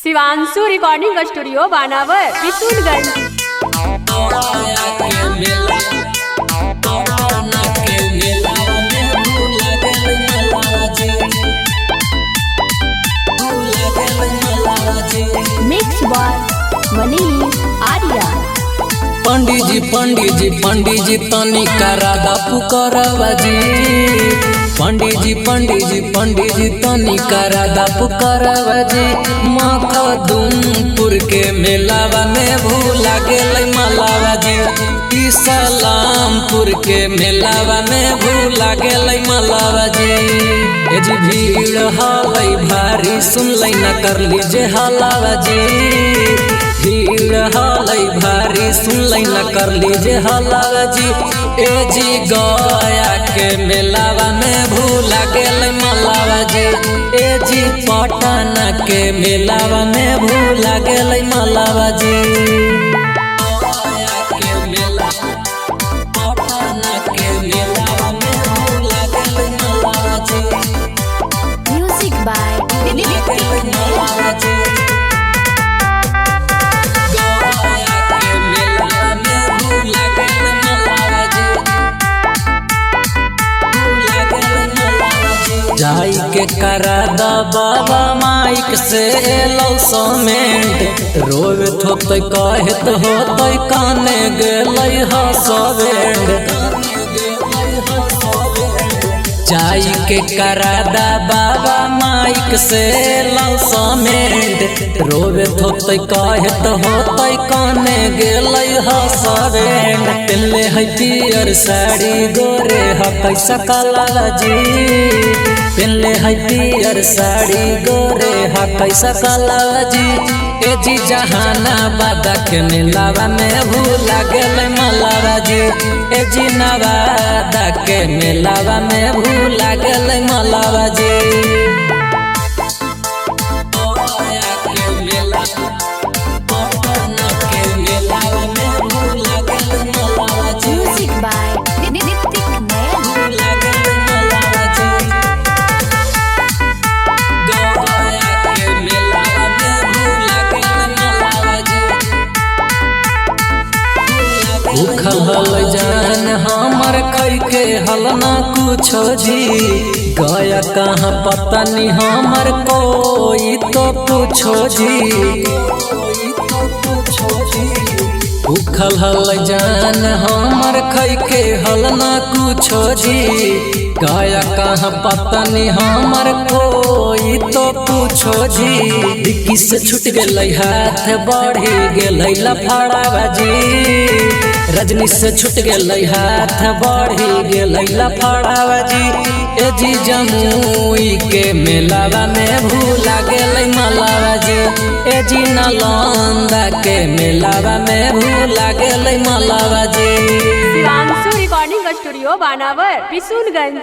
Shivanshu recording studio बानावर Kishunganj. Mix by Manish Arya. Pandit ji तनी करादा पुकारवा जी। पंडित जी तनी करादा पुकारवा जी। मखदुमपुर के मेलावा में भूला गेलै मलावा जी। इस्लामपुर के मेलावा में भूला गेलै मलावा जी। ए जी भीड़ हलै भारी सुनलै न कर लीजे हलावा जी। भीड़ हलै भारी सुनलै न कर लीजे हलावा जी। ए जी गया के मेलावा में भूला गेलै मलावा जी। ए जी पटना के मेलावा में भूला गेलै मलावा जी। पटना के मेलावा में भूला गेलै मलावा जी। म्यूजिक बाय मलावा जी। जाई के करा दा बाबा माइक से लौसमेंट। रोवे थोते कहत होते काने गेलै हसबेंड। जाई के करा दा बाबा माइक से लौसमेंट। रोवे थोते कहत होते काने गेलै हसबेंड। पेले है पियर साड़ी गोरे हा पैसा काला जी। पेले है पियर साड़ी गोरे हा पैसा काला जी। ए जी जहानाबाद के मेलावा में भूला गेलै मलावा जी। ए जी नवादा के मेलावा में भूला गेलै मलावा जी। म्यूजिक बाय भूखल हल जान हमर खै के हलना कुछो जी। गया कहाँ पता नहीं हमर कोई तो पूछो जी। भूखल हल जान हमर खै के हलना कुछो जी। गया कहाँ पता नहीं हमर कोई तो पूछो जी। डिक्की से छूट गेलै हाथ बढ़ी गेलै लफड़ावा जी। रजनी से छूट गेलै हाथ बढ़ी गेलै लफड़ावा जी। ए जी जमुई के मेलावा में भूला गेलै मलावा जी। ए जी नालंदा के मेलावा में भूला गेलै मलावा जी। शिवांशु रिकॉर्डिंग स्टूडियो बानावर किशुनगंज।